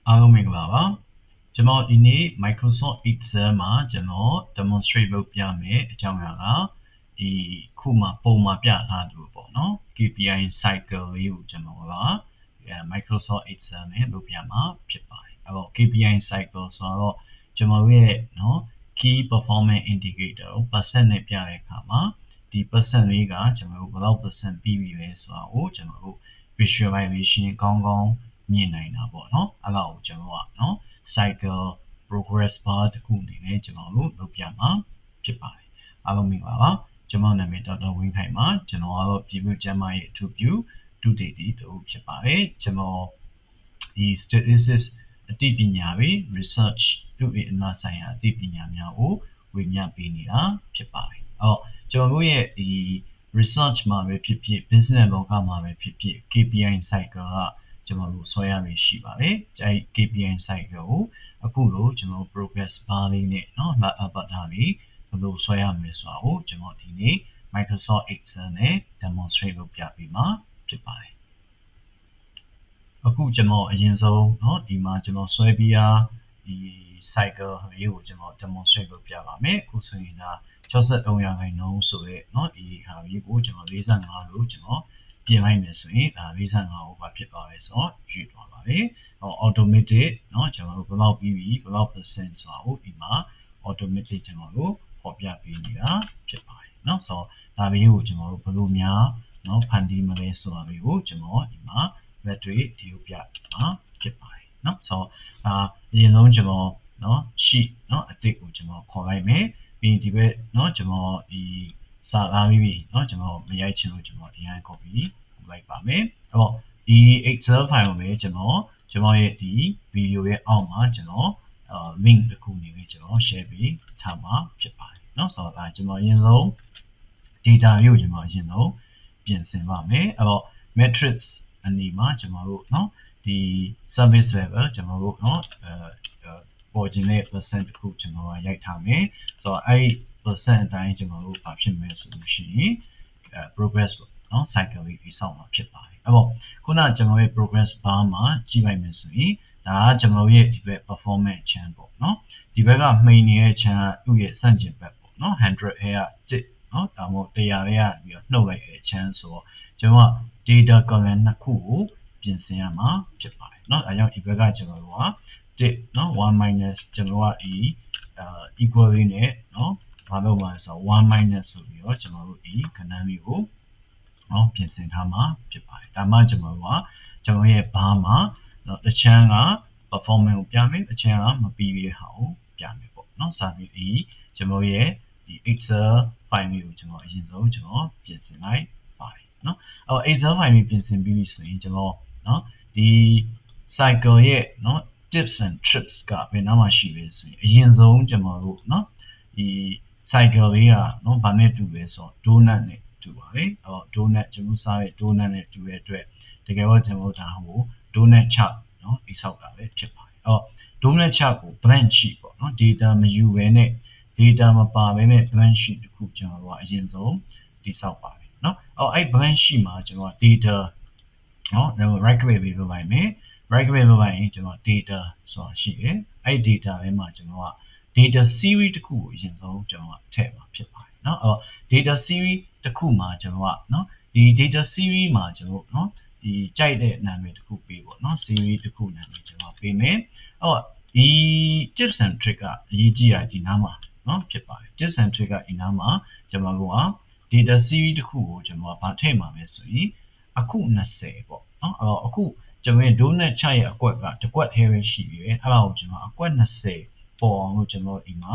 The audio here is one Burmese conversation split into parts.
အားလုံးမင်္ဂလာပါကျွန်တော်ဒီနေ့ Microsoft Excel မှာကျွန်တော် demonstrate လုပ်ပြမယ်အကြောင်းအရာကဒီခုမှပုံမှာပြထားလို့ပေါ့နော် KPI Cycle လေးကိုကျွန်တော်ကMicrosoft Excel နဲ့လုပ်ပြမှာဖြစ်ပါတယ်အဲ့တော့ KPI Cycle ဆိုတော့ကျွန်တော်ရဲ့နော် Key Performance Indicator ကို percent နဲ့ပြတဲ့အခါမှာဒီ percent လေးကကျွန်တော်တို့ဘယ်လောက် percent ပြီးပြီလဲဆိုတာကိုကျွန်တော်တို့ visualization ကောင်းကောင်းမြင်နိုင်တာပေါ့နော်အဲ့ဒါကိုကျွန်တော်ကနော် cycle progress bar တခုအနေနဲ့ကျွန်တော်တို့လုပ်ပြမှာဖြစ်ပါတယ်အားလုံးမင်္ဂလာပါကျွန်တော်နာမည်ဒေါက်တာဝင်းခိုင်ပါကျွန်တော်ကတော့ပြည်သူ့ကျန်းမာရေးအထူးပြုဒုတိယတူဖြစ်ပါတယ်ကျွန်တော်ဒီ statistics အသိပညာတွေ research လူ့အနာဆိုင်ရာအသိပညာများကိုဝေမျှပေးနေတာဖြစ်ပါတယ်အဲ့တော့ကျွန်တော်တို့ရဲ့ဒီ research မှာပဲဖြစ်ဖြစ် business လောကမှာပဲဖြစ်ဖြစ် KPI cycle ကကျွန်တော်တို့ဆွဲရမယ်ရှိပါတယ်အဲဒီ KPI cycle ကိုအခုလိုကျွန်တော် progress bar လေးနဲ့เนาะ avatar လေးဘယ်လိုဆွဲရမလဲဆိုတာကိုကျွန်တော်ဒီနေ့ Microsoft Excel နဲ့ demonstrate လုပ်ပြပေးမှာဖြစ်ပါတယ်အခုကျွန်တော်အရင်ဆုံးเนาะဒီမှာကျွန်တော်ဆွဲပြီးသားဒီ cycle လေးကိုကျွန်တော် demonstrate လုပ်ပြပါမယ်အခုဆိုရင်ဒါ63%ဆိုရဲเนาะဒီဟာလေးကိုကျွန်တော်45လို့ကျွန်တော်ပြင်လိုက်မယ်ဆိုရင်ဒါ45 over ဖြစ်သွားတယ်ဆိုတော့ရွေ့သွားပါတယ် automatic เนาะကျွန်တော်တို့ဘယ်လောက်ပြီးပြီဘယ်လောက် percent ဆိုတာကိုဒီမှာ automatic ကျွန်တော်တို့ဖော်ပြပေးနေတာဖြစ်ပါတယ်เนาะဆိုတော့ဒါလေးကိုကျွန်တော်တို့ဘယ်လိုများเนาะဖန်တီးမလဲဆိုတာလေးကိုကျွန်တော်ဒီမှာ battery ဒီကိုပြမှာဖြစ်ပါတယ်เนาะဆိုတော့အရင်ဆုံးကျွန်တော်เนาะ sheet เนาะအသစ်ကိုကျွန်တော်ခေါ်လိုက်မယ်ပြီးဒီဘက်เนาะကျွန်တော်ဒီစာသားပြီးပြီเนาะကျွန်တော်မရိုက်ချင်လို့ကျွန်တော်ဒီဟန် copy လိုက်ပါမယ်အဲ့တော့ဒီ Excel file ကိုပဲကျွန်တော်ရဲ့ဒီ video ရဲ့အောက်မှာကျွန်တော်link တစ်ခုနေပြီးကျွန်တော် share ပေးထားမှာဖြစ်ပါတယ်เนาะဆိုတော့ဒါကျွန်တော်အရင်ဆုံး data ကိုကျွန်တော်အရင်ဆုံးပြင်ဆင်ပါမယ်အဲ့တော့ matrix အနေမှာကျွန်တော်တို့เนาะဒီ service level ကျွန်တော်တို့เนาะပေါ်ခြင်းတဲ့ percent တစ်ခုကျွန်တော်ရိုက်ထားမယ်ဆိုတော့အဲ့ percent အတိုင်းကျွန်တော်တို့ဘာဖြစ်မလဲဆိုလို့ရှိရင်progress เนาะ cycle လေးပြီးဆောင်မှာဖြစ်ပါတယ်အဲ့တော့ခုနကျွန်တော်ရဲ့ progress bar မှာကြည့်လိုက်မယ်ဆိုရင်ဒါကကျွန်တော်ရဲ့ဒီဘက် performance chain ပေါ့เนาะဒီဘက်ကမှိန်နေတဲ့ chain ကသူ့ရဲ့ဆန့်ကျင်ဘက်ပေါ့เนาะ100 air 1เนาะဒါမှမဟုတ်100လေးကပြီးတော့နှုတ်လိုက်တဲ့ chain ဆိုတော့ကျွန်တော်က data column နှစ်ခုကိုပြင်ဆင်ရမှာဖြစ်ပါတယ်เนาะအဲကြောင့်ဒီဘက်ကကျွန်တော်တို့က1เนาะ1 minus ကျွန်တော်ကဒီ equal လေးနဲ့เนาะဘာလို့လဲဆိုတော့1 minus ဆိုပြီးတော့ကျွန်တော်တို့ဒီကဏ္ဍလေးကိုเนาะပြင်ဆင်ထားမှာဖြစ်ပါတယ်ဒါမှကျွန်တော်တို့ကကျွန်တော်ရဲ့ဘားမှာเนาะတစ်ချမ်းက performance ကိုပြမယ်တစ်ချမ်းကမပြီးတဲ့ဟာကိုပြမယ်ပေါ့เนาะစာပြီးဒီကျွန်တော်ရဲ့ဒီ Excel file လေးကိုကျွန်တော်အရင်ဆုံးကျွန်တော်ပြင်ဆင်လိုက်ပါတယ်เนาะအဲ့ Excel file လေးပြင်ဆင်ပြီးပြီဆိုရင်ကျွန်တော်เนาะဒီ cycle ရဲ့เนาะ tips and tricks ကဘယ်နားမှာရှိလဲဆိုရင်အရင်ဆုံးကျွန်တော်တို့เนาะဒီ cycle လေးကเนาะဘာနဲ့တူလဲဆိုတော့ donut နဲ့တူပါတယ်အဲ့တော့ donut ကျွန်တော်စားတဲ့ donut နဲ့တူတဲ့အတွက်တကယ်တော့ကျွန်တော်ဒါကို donut chart เนาะတိဆောက်တာပဲဖြစ်ပါတယ်အဲ့တော့ donut chart ကို blank sheet ပေါ့เนาะ data မယူဘဲနဲ့ data မပါဘဲနဲ့ blank sheet တစ်ခုကျွန်တော်တို့ကအရင်ဆုံးတိဆောက်ပါတယ်เนาะအဲ့ blank sheet မှာကျွန်တော် data เนาะ right click လေးလုပ်လိုက်မယ် right click လုပ်လိုက်ရင်ကျွန်တော် data ဆိုတာရှိတယ်အဲ့ data ထဲမှာကျွန်တော်က data series တစ်ခုကိုအရင်ဆုံးကျွန်တော်ကထည့်မှာဖြစ်ပါတယ်เนาะအဲ့တော့ data series တစ်ခုမှာကျွန်တော်ကเนาะဒီ data series မှာကျွန်တော်เนาะဒီကြိုက်တဲ့နာမည်တစ်ခုပေးပေါ့เนาะ series တစ်ခုနာမည်ကျွန်တော်ပေးမယ်အဲ့တော့ဒီ tips and trick ကအရေးကြီးတာဒီနားမှာเนาะဖြစ်ပါတယ် tips and trick ကဒီနားမှာကျွန်တော်က data series တစ်ခုကိုကျွန်တော်ကဗာထည့်မှာပဲဆိုရင်အခု20ပေါ့เนาะအဲ့တော့အခုကျွန်တော်ရဲ့ donut ချရဲ့အကွက်ကတစ်ကွက်ထဲပဲရှိပြီပဲအဲ့ဒါကိုကျွန်တော်အကွက်20ပေါ်အောင်လို့ကျွန်တော်ဒီမှာ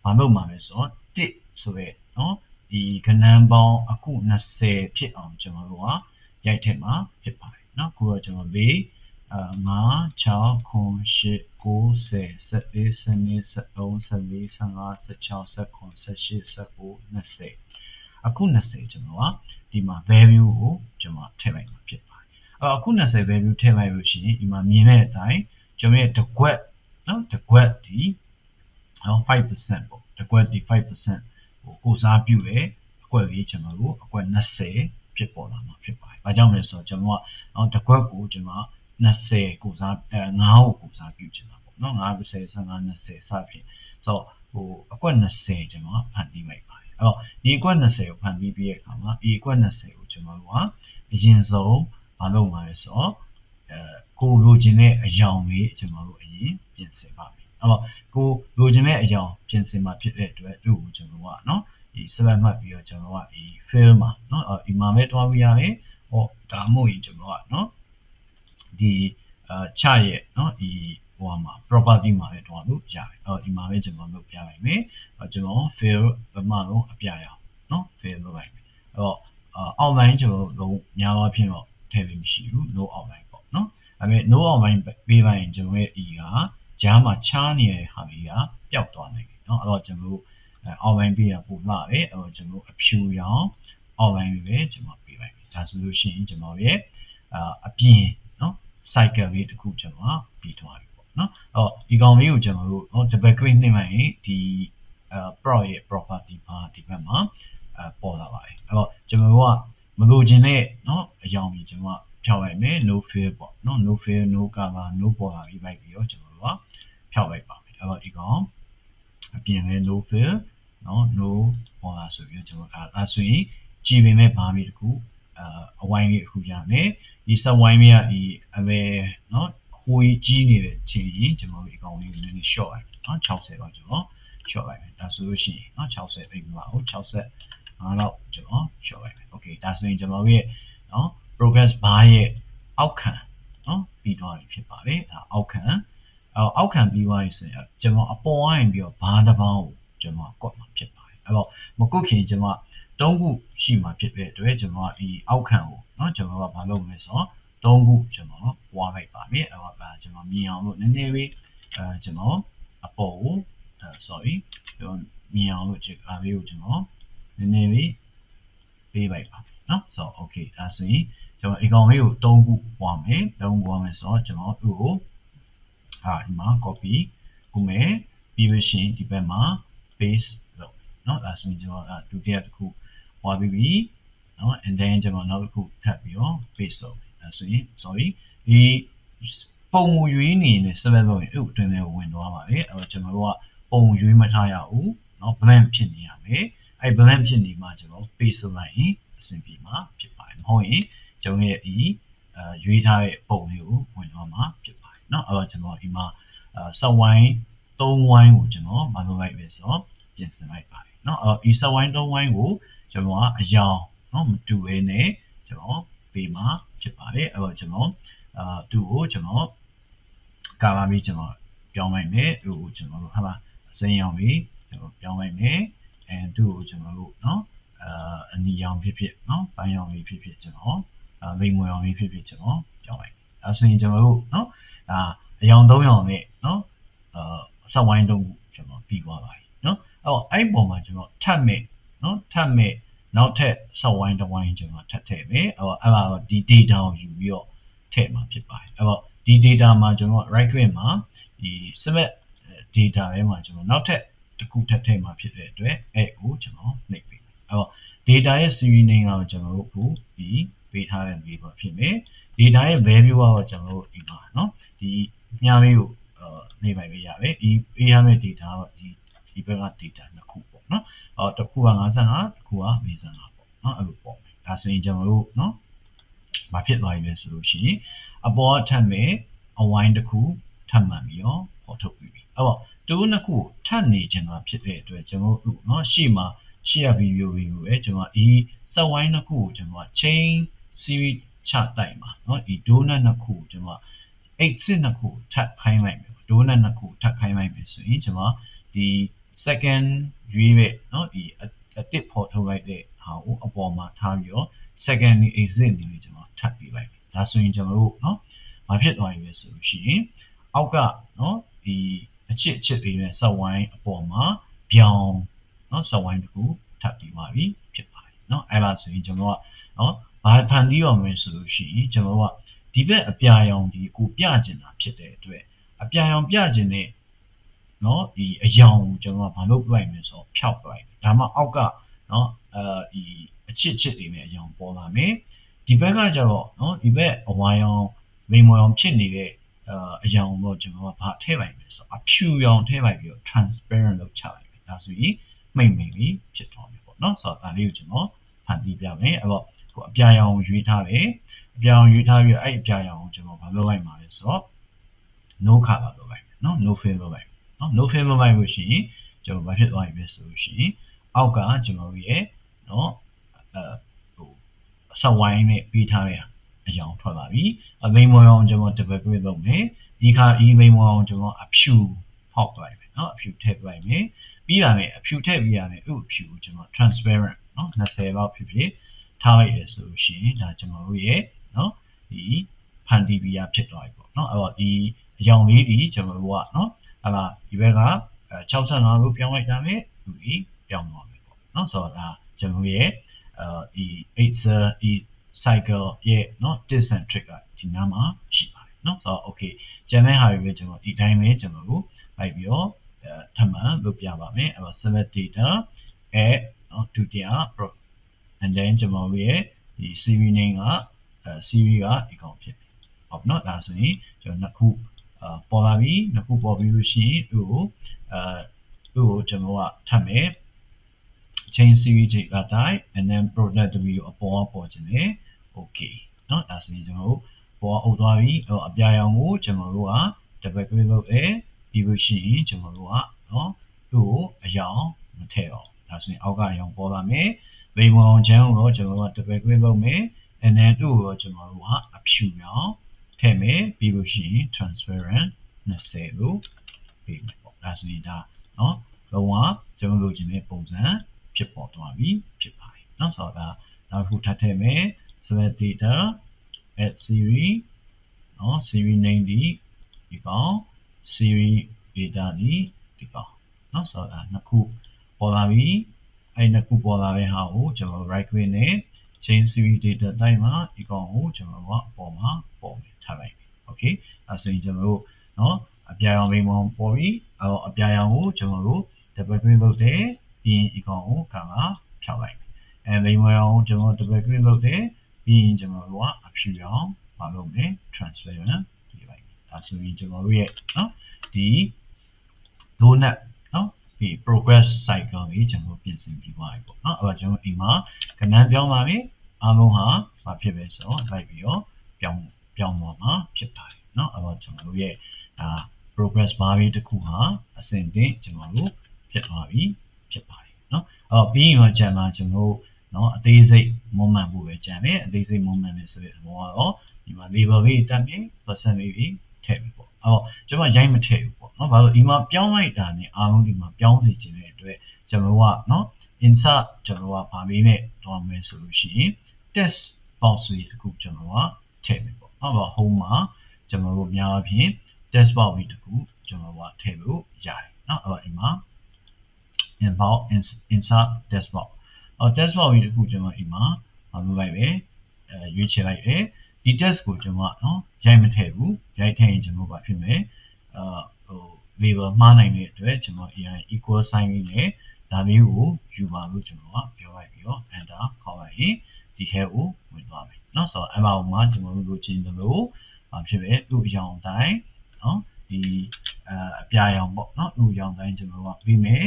မလုပ်မှာလဲဆိုတော့1ဆိုရဲเนาะဒီကဏ္ဍပေါင်းအခု20ဖြစ်အောင်ကျွန်တော်တို့ကရိုက်ထည့်မှာဖြစ်ပါတယ်เนาะခုတော့ကျွန်တော်4 5 6 9 8 9 10 11 12 13 14 15 16 17 18 19 အခု20ကျွန်တော်ကဒီမှာ value ကိုကျွန်တော်ထည့်လိုက်မှာဖြစ်ပါတယ်အခု20 value ထည့်လိုက်လို့ရှိရင်ဒီမှာမြင်တဲ့အတိုင်းကျွန်တော်ရဲ့တစ်ကွက်เนาะတစ်ကွက်ဒီ5% ပေါ့တစ်ကွက်ဒီ5% ကိုစားပြုတဲ့အကွက်လေးကျွန်တော်တို့အကွက်20ဖြစ်ပေါ်လာမှာဖြစ်ပါတယ်။ဘာကြောင့်လဲဆိုတော့ကျွန်တော်ကတစ်ကွက်ကိုကျွန်တော် 20ကိုစား9ကိုစားပြုချင်တာပေါ့နော်9 10 15 20စဖြင့်ဆိုတော့အကွက်20ကျွန်တော်ဖန်တီးလိုက်ပါတယ်အဲ့တော့ဒီအကွက်20ကိုဖန်တီးပြီးတဲ့အခါမှာဒီအကွက်20ကိုကျွန်တော်တို့ကအရင်ဆုံးမလုပ်မှာလဲဆိုတော့ကိုလိုချင်တဲ့အယောင်လေးကျွန်တော်တို့အရင်ပြင်ဆင်ပါမယ်အဲ့တော့ကိုလိုချင်တဲ့အယောင်ပြင်ဆင်မှာဖြစ်တဲ့အတွက်သူ့ကိုကျွန်တော်ကနော်ဒီ select မှတ်ပြီးတော့ကျွန်တော်ကဒီ fill မှာနော်ဒီမှာပဲတွားပြီးရတယ်ဟောဒါမှမဟုတ်ရင်ကျွန်တော်ကနော်ဒီချရဲ့နော်ဒီဟိုမှာ property မှာပဲတွားလို့ရတယ်ဒီမှာပဲကျွန်တော်လုပ်ပြလိုက်မယ်ကျွန်တော် fill ဘက်မှလုံးအပြရအောင်နော် fill လုပ်လိုက်မယ်အဲ့တော့ outline ကျွန်တော်လုံးများသောအားဖြင့်တော့ထည့်လို့မရှိဘူး no outline ပေါ့နော်ဒါပေမဲ့ no outline ပေးပါရင်ကျွန်တော်ရဲ့ e ကကြားမှာချားနေတဲ့ဟာလေးကပျောက်သွားနိုင်တယ်နော်အဲ့တော့ကျွန်တော်တို့outline ပေးရပို့လာတယ်အဲ့တော့ကျွန်တော်အဖြူရောင် outline လေးပဲကျွန်တော်ပေးလိုက်မယ်ဒါဆိုလို့ရှိရင်ကျွန်တော်ရဲ့အပြင်နော် cycle လေးတစ်ခုကျွန်တော်ပြီးသွားပြီပေါ့နော်အဲ့တော့ဒီကောင်လေးကိုကျွန်တော်တို့နော် double click နှိပ်လိုက်ရင်ဒီpro ရဲ့ property မှာဒီဘက်မှာပေါ်လာပါတယ်အဲ့တော့ကျွန်တော်တို့ကမလိုချင်တဲ့နော်အယောင်ကြီးကျွန်တော်ဖြောက်လိုက်မယ် no fill ပေါ့နော် no fill no cover no border ပြီးလိုက်ပြီးတော့ကျွန်တော်တို့ကဖြောက်လိုက်ပါမယ်အဲ့တော့ဒီကောင်အပြင်လဲ no fill နော် no border ဆိုပြီးတော့ကျွန်တော်အဲဆိုရင်ကြည်ပင်မဲ့ဘာမီတစ်ခုအဝိုင်းလေးအခုရမယ်ဒီစက်ဝိုင်းလေးကဒီအပဲနော်ဟိုကြီးနေတဲ့ချိန်ရင်ကျွန်တော်ဒီအကောင်လေးနည်းနည်း short လိုက်နော်60တော့ကျွန်တော် short လိုက်မယ်ဒါဆိုလို့ရှိရင်နော်60အိမ်မှာဟုတ်65လောက်ကျွန်တော် short လိုက်မယ်โอเคဒါဆိုရင်ကျွန်တော်ရဲ့နော် progress bar ရဲ့အောက်ခံနော်ပြီးသွားပြီဖြစ်ပါတယ်ဒါအောက်ခံအောက်ခံပြီးသွားပြီဆိုရင်ကျွန်တော်အပေါ်ဝင်ပြီးတော့ဘာတစ်ပေါင်းကိုကျွန်တော်ကွက်မှာဖြစ်ပါတယ်အဲ့တော့မကွက်ခင်ကျွန်တော်3ခုရှိမှာဖြစ်တဲ့အတွက်ကျွန်တော်ဒီအောက်ခံကိုเนาะကျွန်တော်ကဘာလုပ်မလဲဆိုတော့3ခုကျွန်တော်ပွားလိုက်ပါမယ်အဲ့တော့ကျွန်တော်မြင်အောင်လို့နည်းနည်းလေးကျွန်တော်အပေါ်ကိုsorry ကျွန်တော်မြင်အောင်လို့အားလေးကိုကျွန်တော်နည်းနည်းလေးပေးလိုက်ပါเนาะဆိုတော့ okay ဒါဆိုရင်ကျွန်တော်ဒီကောင်လေးကို3ခုပွားမယ်3ခုပွားမယ်ဆိုတော့ကျွန်တော်သူ့ကိုဒီမှာ copy လုပ်မယ်ပြီးလို့ရှိရင်ဒီဘက်မှာ paste လုပ်เนาะဒါဆိုရင်ကျွန်တော်ဒုတိယတစ်ခုပွားပြီးပြီเนาะ and then ကျွန်တော်နောက်တစ်ခုထပ်ပြီးတော့ paste လုပ်ဒါဆိုရင် sorry ဒီပုံရွေးနေတဲ့ select လုပ်ရင်အဲ့အတွင်းထဲဝင်သွားပါတယ်အဲ့တော့ကျွန်တော်တို့ကပုံရွေးမထားရဘူးเนาะ blank ဖြစ်နေရမယ်အဲ့ blank ဖြစ်နေမှကျွန်တော် paste လုပ်လိုက်ရင်အဆင်ပြေမှာဖြစ်ပါတယ်မဟုတ်ရင်ကျွန်တော်ရဲ့ဒီရွေးထားတဲ့ပုံလေးကိုဝင်သွားမှာဖြစ်ပါတယ်เนาะအဲ့တော့ကျွန်တော်ဒီမှာset wine 3 wine ကိုကျွန်တော်မလုပ်လိုက်ပဲဆိုတော့ပြင်ဆင်လိုက်ပါတယ်เนาะအဲ့တော့ဒီ set wine 3 wine ကိုကျွန်တော်ကအယောင်เนาะမတူဘဲနဲ့ကျွန်တော်ပေးမှာဖြစ်ပါတယ်အဲ့တော့ကျွန်တော်သူ့ကိုကျွန်တော်ကာလာပြီးကျွန်တော်ပြောင်းလိုက်မယ်သူ့ကိုကျွန်တော်တို့ဟာလားအစိမ်းရောင်ပြီးကျွန်တော်ပြောင်းလိုက်မယ်အဲသူ့ကိုကျွန်တော်တို့เนาะအနီရောင်ဖြစ်ဖြစ်เนาะပန်းရောင်လေးဖြစ်ဖြစ်ကျွန်တော်လိမ္မော်ရောင်လေးဖြစ်ဖြစ်ကျွန်တော်ပြောင်းလိုက်အဲဆိုရင်ကျွန်တော်တို့เนาะဒါအယောင်3ရောင်နဲ့เนาะဆက်ဝိုင်း3ခုကျွန်တော်ပြီးသွားပါပြီเนาะအဲ့ပေါ်မှာကျွန်တော်ထပ်မဲ့เนาะထပ်မဲ့နောက်ထပ်ဆက်ဝိုင်းတစ်ဝိုင်းကျွန်တော်ထပ်ထည့်မယ်အဲ့တော့ဒီ data ကိုယူပြီးတော့ထည့်မှာဖြစ်ပါတယ်အဲ့တော့ဒီ data မှာကျွန်တော် right click မှာဒီ select data ထဲမှာကျွန်တော်နောက်ထပ်တစ်ခုထပ်ထည့်မှာဖြစ်တဲ့အတွက်အဲ့ကိုကျွန်တော်နှိပ်ပေးမယ်အဲ့တော့ data ရဲ့ series name ကတော့ကျွန်တော်တို့အခုဒီပေးထားတဲ့ label ဖြစ်မယ် data ရဲ့ value ကတော့ကျွန်တော်တို့ဒီမှာเนาะဒီညလေးကိုနေပိုင်ပေးရတယ်ဒီပေးရမယ့် data တော့ဒီဘက်က data နှစ်ခုပေါ့เนาะတစ်ခုက55တစ်ခုက45ပေါ့เนาะအဲ့လိုပေါ့ဒါဆိုရင်ကျွန်တော်တို့เนาะမဖြစ်သွားပြီလဲဆိုလို့ရှိရင်အပေါ်ထပ်မယ်အဝိုင်းတစ်ခုထပ်မှန်ပြီးတော့ပေါ်ထုတ်ပြီးပြီအဲ့တော့တူနှစ်ခုထပ်နေခြင်းမှာဖြစ်တဲ့အတွက်ကျွန်တော်တို့เนาะရှေ့ရ video တွေကိုပဲကျွန်တော်ဒီစက်ဝိုင်းနှစ်ခုကိုကျွန်တော် chain series ချတိုက်မှာเนาะဒီ donut နှစ်ခုကျွန်တော်exit နှစ်ခုထပ်ခိုင်းလိုက်မယ် donut နှစ်ခုထပ်ခိုင်းလိုက်မယ်ဆိုရင်ကျွန်တော်ဒီ second ရွေးပဲเนาะဒီအတစ်ပေါ်ထုတ်လိုက်တဲ့ဟာကိုအပေါ်မှာထားပြီးတော့ second exit နေပြီးကျွန်တော်ထပ်ပြီးလိုက်ပြီဒါဆိုရင်ကျွန်တော်တို့เนาะမဖြစ်သွားပြီဆိုလို့ရှိရင်အောက်ကเนาะဒီအချစ်လေးနဲ့ set wine အပေါ်မှာပြောင်းเนาะ set wine တခုထပ်ပြီးပါပြီဖြစ်ပါတယ်เนาะအဲ့ဒါဆိုရင်ကျွန်တော်ကเนาะဘာဖန်တီးရမလဲဆိုလို့ရှိရင်ကျွန်တော်ကဒီဘက်အပြာရောင်ဒီကိုပြကျင်တာဖြစ်တဲ့အတွက်အပြာရောင်ပြကျင်တဲ့เนาะဒီအယောင်ကိုကျွန်တော်ကဘာလုပ်လိုက်မလဲဆိုတော့ဖြောက်လိုက်ဒါမှအောက်ကเนาะဒီအချစ်လေးနဲ့အယောင်ပေါ်လာမယ်ဒီဘက်ကကျတော့เนาะဒီဘက်အဝါရောင် မိန်မော်အောင်ဖြစ်နေတဲ့အရာကိုကျွန်တော်ကဘာထည့်လိုက်လဲဆိုတော့အဖြူရောင်ထည့်လိုက်ပြီးတော့ transparent လုပ်ချလိုက်တယ်ဒါဆိုရင်မိန်ပြီးဖြစ်သွားပြီပေါ့နော်ဆိုတော့ဒါလေးကိုကျွန်တော်ဖန်တီးပြမယ်အဲ့တော့အပြာရောင်ကိုရွေးထားတယ်အပြာရောင်ရွေးထားပြီးတော့အဲ့အပြာရောင်ကိုကျွန်တော်ဘာလုပ်လိုက်မှာလဲဆိုတော့ no color လုပ်လိုက်နော် no fill လုပ်လိုက်နော် no fill လုပ်လိုက်လို့ရှိရင်ကျွန်တော်ဘာဖြစ်သွားပြီလဲဆိုလို့ရှိရင်အောက်ကကျွန်တော်ရဲ့နော်စဝိုင်းနဲ့ပေးထားတဲ့အရောင်ထွက်လာပြီအမိန်မော်အောင်ကျွန်တော် double click လုပ်မယ်ဒီခါအမိန်မော်အောင်ကျွန်တော်အဖြူဖောက်လိုက်မယ်နော်အဖြူထည့်လိုက်မယ်ပြီးတာနဲ့အဖြူထည့်ပြီးရတယ်ဥအဖြူကိုကျွန်တော် transparent နော်20လောက်ဖြစ်ဖြစ်ထားလိုက်ရဆိုလို့ရှိရင်ဒါကျွန်တော်တို့ရဲ့နော်ဒီဖန်တီးပြီးရဖြစ်သွားပြီပေါ့နော်အဲ့တော့ဒီအရောင်လေးဒီကျွန်တော်တို့ကနော်အဲ့ဒါဒီဘက်က65လို့ပြောင်းလိုက်တာနဲ့ဒီပြောင်းသွားပြီပေါ့နော်ဆိုတော့ဒါကျွန်တော်ရဲ့ဒီ 8 cycle ရဲ့နော် dicentric ကဒီနားမှာရှိပါတယ်နော်ဆိုတော့ okay ကျန်တဲ့ဟာတွေပဲကျွန်တော်ဒီတိုင်းပဲကျွန်တော်တို့လိုက်ပြီးတော့ထပ်မံလုပ်ပြပါမယ်အဲ့တော့ select data add နော်ဒုတိယ and then ကျွန်တော်တို့ရဲ့ဒီ series name ကseries ကဒီကောင်ဖြစ်တယ်ဟုတ်နော်ဒါဆိုရင်ကျွန်တော်နှစ်ခုပေါ်လာပြီနှစ်ခုပေါ်ပြီးလို့ရှိရင်သူ့ကိုကျွန်တော်ကထပ်မယ် change series data type and then product w အပေါ်ခြင်းနဲ့ okay เนาะဒါဆိုရင်ကျွန်တော်တို့ပေါ်အုပ်သွားပြီအပြာရောင်ကိုကျွန်တော်တို့က double click လုပ်တယ်ပြီးလို့ရှိရင်ကျွန်တော်တို့ကเนาะသူ့ကိုအရောင်မထည့်တော့ဒါဆိုရင်အောက်ကအရောင်ပေါ်လာမယ်မိန်မော်အောင်ချမ်းကိုတော့ကျွန်တော်တို့က double click လုပ်မယ် and then သူ့ကိုတော့ကျွန်တော်တို့ကအဖြူရောင်ထည့်မယ်ပြီးလို့ရှိရင် transparent 20လို့ပေးမယ်ပေါ့ဒါဆိုရင်ဒါเนาะလုံးဝကျွန်တော်တို့လိုချင်တဲ့ပုံစံဖြစ်ပေါ်သွားပြီဖြစ်ပါတယ်เนาะဆိုတော့ဒါနောက်တစ်ခုထပ်ထည့်မယ် select data add series เนาะ series name ဒီကောင် series data ဒီကောင်เนาะဆိုတော့နှစ်ခုပေါ်လာပြီအဲ့နှစ်ခုပေါ်လာတဲ့ဟာကိုကျွန်တော် right click နဲ့ change series data type မှာဒီကောင်ကိုကျွန်တော်ကအပေါ်မှာပေါ်မယ်ထားလိုက်ပြီ okay အဲ့ဆိုရင်ကျွန်တော်တို့เนาะအပြာရောင်မိန်မော်ပေါ်ပြီအဲ့တော့အပြာရောင်ကိုကျွန်တော်တို့ double click လုပ်တယ်ပြီးရင်ဒီကောင်ကိုကလာဖြောက်လိုက်အဲမိန်မော်ရောင်ကိုကျွန်တော် double click လုပ်တယ်ပြီးရင်ကျွန်တော်တို့ကအဖြူရောင်မလုပ်နဲ့ transparent ပြီးလိုက်ဒါဆိုရင်ကျွန်တော်တို့ရဲ့เนาะဒီ donut เนาะဒီ progress cycle ကြီးကျွန်တော်ပြင်ဆင်ပြီးသွားပြီပေါ့เนาะအဲ့တော့ကျွန်တော်ဒီမှာကဏ္ဍပြောင်းလာပြီအားလုံးဟာမဖြစ်ပဲဆိုတော့လိုက်ပြီးတော့ပြောင်းသွားမှာဖြစ်ပါတယ်เนาะအဲ့တော့ကျွန်တော်တို့ရဲ့ဒါ progress bar လေးတစ်ခုဟာအဆင့်တင်ကျွန်တော်တို့ဖြစ်သွားပြီဖြစ်ပါတယ်เนาะအဲ့တော့ပြီးရင်တော့ကျန်လာကျွန်တော်တို့เนาะအသေးစိတ် moment ဖို့ပဲကျန်တယ်အသေးစိတ် moment လေးဆိုတဲ့ဘောကတော့ဒီမှာ label လေးတက်ပြီး percent လေးထည့်ပြီပေါ့အဲ့တော့ကျွန်တော်ရိုက်မထည့်ဘူးပေါ့เนาะဘာလို့ဒီမှာပြောင်းလိုက်တာနဲ့အားလုံးဒီမှာပြောင်းစီခြင်းတဲ့အတွက်ကျွန်တော်ကเนาะ insert ကျွန်တော်ကဗာလေးနဲ့တော့မယ်ဆိုလို့ရှိရင် test box လေးတစ်ခုကျွန်တော်ကထည့်မယ်ပေါ့အဲ့တော့ home မှာကျွန်တော်တို့များအပြင် test box လေးတစ်ခုကျွန်တော်ကထည့်လို့ရတယ်เนาะအဲ့တော့ဒီမှာ inbox insert test box test box ကြီးတစ်ခုကျွန်တော်ဒီမှာလုပ်လိုက်ပဲရွေးချယ်လိုက်တယ်ဒီ test ကိုကျွန်တော်เนาะရိုက်မထည့်ဘူးရိုက်ထည့်ရင်ကျွန်တော်ဘာဖြစ်မလဲlabel မှားနိုင်တဲ့အတွက်ကျွန်တော် equal sign လေးနဲ့ဒါလေးကိုယူပါလို့ကျွန်တော်ကပြောလိုက်ပြီးတော့ enter ခေါက်လိုက်ရင်ဒီထဲကိုဝင်သွားမယ်เนาะဆိုတော့အမှောင်မှာကျွန်တော်တို့လိုချင်တယ်လို့ဖြစ်ပဲသူ့အရောင်တိုင်းเนาะဒီအပြာရောင်ပေါ့เนาะသူ့အရောင်တိုင်းကျွန်တော်ကပြီးမယ်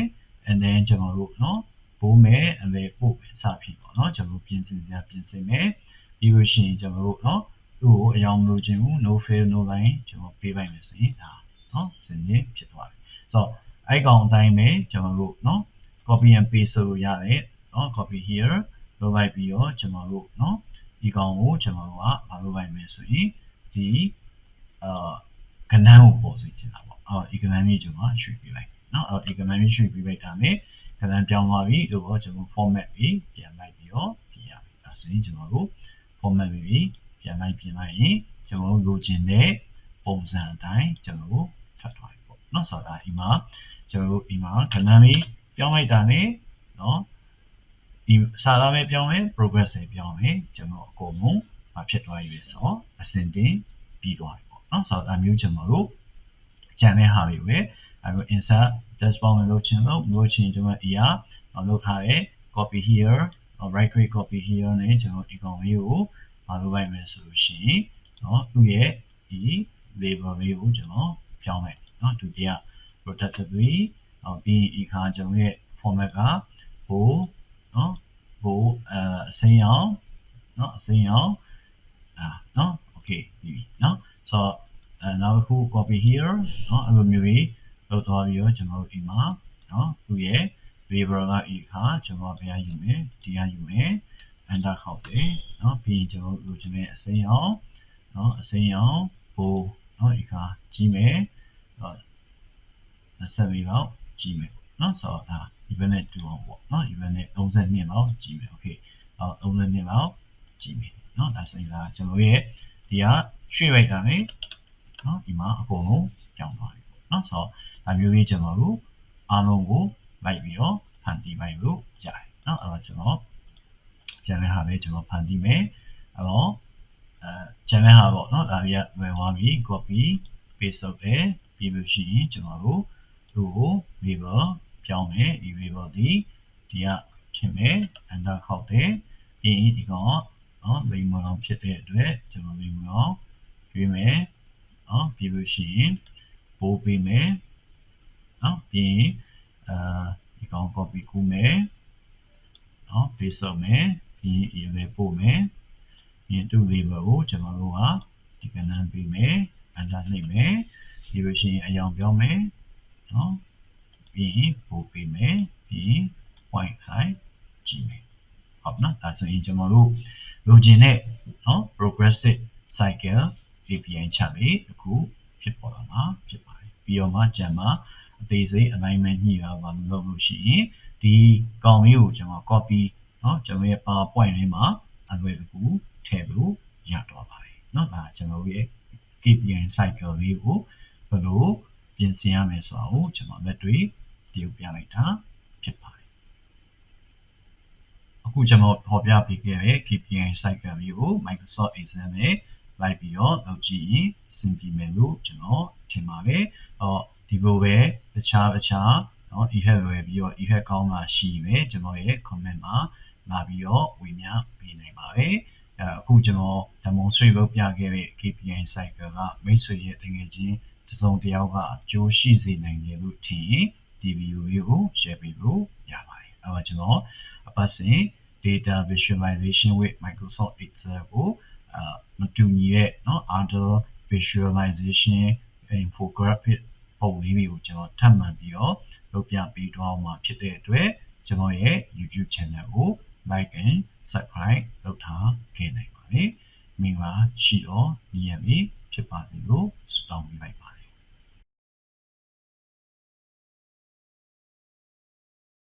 and then ကျွန်တော်တို့เนาะပိုးမယ်အလေပို့မယ်စဖြစ်ပေါ့เนาะကျွန်တော်ပြင်ဆင်မယ်ပြီးလို့ရှိရင်ကျွန်တော်တို့เนาะသူ့ကိုအရောင်လိုချင်ဘူး no fill no line ကျွန်တော်ပေးလိုက်မယ်ဆိုရင်ဒါเนาะစင်ကြီးဖြစ်သွားပြီဆိုတော့အဲ့ကောင်အတိုင်းပဲကျွန်တော်တို့เนาะ copy and paste ဆိုလို့ရတယ်เนาะ copy here လုပ်လိုက်ပြီးတော့ကျွန်တော်တို့เนาะဒီကောင်ကိုကျွန်တော်တို့ကမလုပ်လိုက်မယ်ဆိုရင်ဒီကဏ္ဍကိုပေါ်စေချင်တာပေါ့ဒီကဏ္ဍကြီးကျွန်တော်ရွှေ့ပြလိုက်เนาะဒီကဏ္ဍကြီးရွှေ့ပြလိုက်တာနဲ့ကဏ္ဍပြောင်းသွားပြီတော့ကျွန်တော် format ပြီးပြန်လိုက်ပြီးတော့ပြင်ရပြီဒါဆိုရင်ကျွန်တော်တို့ format ပြီးပြန်လိုက်ရင်ကျွန်တော်တို့လိုချင်တဲ့ပုံစံအတိုင်းကျွန်တော်တို့ထပ်သွားပြီပေါ့เนาะဆိုတော့ဒီမှာကျွန်တော်တို့ဒီမှာကဏ္ဍလေးပြောင်းလိုက်တာနဲ့เนาะဒီစာသားပဲပြောင်းမယ် progress ပဲပြောင်းမယ်ကျွန်တော်အကုန်လုံးဖြစ်သွားပြီဆိုတော့အဆင့်တင်ပြီးသွားပြီပေါ့เนาะဆိုတော့အမျိုးကျွန်တော်တို့ကြံတဲ့ဟာတွေပဲအခု insert test box လို့ချင်ကျွန်တော် ER လုပ်ထားတယ် copy here right click copy here နဲ့ကျွန်တော်ဒီကောင်လေးကိုလုပ်လိုက်မယ်ဆိုလို့ရှိရင်เนาะသူ့ရဲ့ E label လေးကိုကျွန်တော်ပြောင်းမယ်เนาะဒုတိယ productively ပြီးဒီခါကျွန်တော်ရဲ့ format ကဘိုးเนาะဘိုးအစိမ်းရောင်เนาะအစိမ်းရောင်เนาะ okay ပြီးပြီเนาะဆိုတော့နောက်တစ်ခု copy here เนาะအဲ့လိုမျိုးကြီးလုပ်သွားပြီးတော့ကျွန်တော်တို့ဒီမှာเนาะသူ့ရဲ့ label ကဒီခါကျွန်တော်ဘယ်ရယူမယ်ဒီရယူမယ် enter ခေါက်တယ်เนาะပြီးရင်ကျွန်တော်တို့ကျွန်တော်အစိမ်းရောင်เนาะအစိမ်းရောင်ဘိုးเนาะဒီခါကြီးမယ်24လောက်ကြီးမယ်เนาะဆိုတော့ဒါ even နဲ့တူအောင်ပေါ့เนาะ even နဲ့32လောက်ကြီးမယ် okay 32လောက်ကြီးမယ်เนาะဒါဆိုရင်ဒါကျွန်တော်ရဲ့ဒီကရွှေ့လိုက်တာလေเนาะဒီမှာအကုန်လုံးပြောင်းသွားပြီเนาะဆိုတော့ဒါမျိုးကြီးကျွန်တော်တို့အားလုံးကိုလိုက်ပြီးတော့ဖန်တီးလိုက်လို့ရတယ်เนาะအဲ့တော့ကျွန်တော်ကျန်တဲ့ဟာလေးကျွန်တော်ဖန်တီးမယ်အဲ့တော့ကျန်တဲ့ဟာပေါ့เนาะဒါကြီးကဝင်သွားပြီ copy paste လုပ်တယ်ပြီးလို့ရှိရင်ကျွန်တော်တို့သူ့ကို label ပြောင်းမယ်ဒီ label ဒီကဖြစ်မယ် enter ခေါက်တယ်ပြီးရင်ဒီကောင်เนาะ label အောင်ဖြစ်တဲ့အတွက်ကျွန်တော် label အောင်ရွေးမယ်เนาะပြီးလို့ရှိရင်ပို့ပေးမယ်เนาะပြီးရင်ဒီကောင် copy ကူးမယ်เนาะ paste လုပ်မယ်ပြီးရင် email ပို့မယ်ပြီးသူ့ label ကိုကျွန်တော်တို့ကဒီကနန်းပေးမယ် enter နှိပ်မယ်ပြီးလို့ရှိရင်အယောင်ပြောင်းမယ်เนาะပြီးရင်ပို့ပေးမယ်ပြီးရင် point ခိုင်းကြည့်မယ်ဟုတ်နော်ဒါဆိုရင်ကျွန်တော်တို့လိုချင်တဲ့เนาะ progressive cycle KPI ချက်လေးအခုဖြစ်ပေါ်လာမှာဖြစ်ပါတယ်ပြီးတော့မှကျန်မှာအသေးစိတ် alignment ညှိတာပါလို့လုပ်လို့ရှိရင်ဒီကောင်လေးကိုကျွန်တော် copy เนาะကျွန်တော်ရဲ့ PowerPoint လေးမှာအလွယ်တကူထည့်လို့ရတော့ပါတယ်เนาะဒါကျွန်တော်ရဲ့ KPI cycle လေးကိုဘယ်လိုပြင်ဆင်ရမယ်ဆိုတာကိုကျွန်တော်လက်တွေ့တည်ပြလိုက်တာဖြစ်ပါတယ်အခုကျွန်တော်ဟောပြပေးခဲ့တဲ့ KPI cycle လေးကို Microsoft Excel နဲ့လိုက်ပြီးတော့လုပ်ကြည့်ရင်အဆင်ပြေမယ်လို့ကျွန်တော်ထင်ပါတယ်ဒီလိုပဲတခြားเนาะ e-hack လွယ်ပြီးတော့ e-hack ကောင်းတာရှိမယ်ကျွန်တော်ရဲ့ comment မှာလာပြီးတော့ဝင်ရပေးနိုင်ပါတယ်အခုကျွန်တော် demonstrate လုပ်ပြခဲ့တဲ့ KPI cycle ကမိတ်ဆွေရဲ့တကယ်ချင်းတစ်စုံတစ်ယောက်ကအကျိုးရှိစေနိုင်တယ်လို့ထင်ရင်ဒီဗီဒီယိုလေးကို share ပေးလို့ရပါတယ်အဲ့တော့ကျွန်တော်အပတ်စဉ် data visualization with Microsoft Excel ကိုမတူညီတဲ့เนาะ other visualization infographic ပုံလေးတွေကိုကျွန်တော်ထပ်မံပြီးတော့လုပ်ပြပေးသွားမှာဖြစ်တဲ့အတွက်ကျွန်တော်ရဲ့ YouTube channel ကို like and subscribe လုပ်ထားခဲ့နိုင်ပါတယ်မင်္ဂလာရှိသောနေ့ရက်လေးဖြစ်ပါစေလို့ဆုတောင်း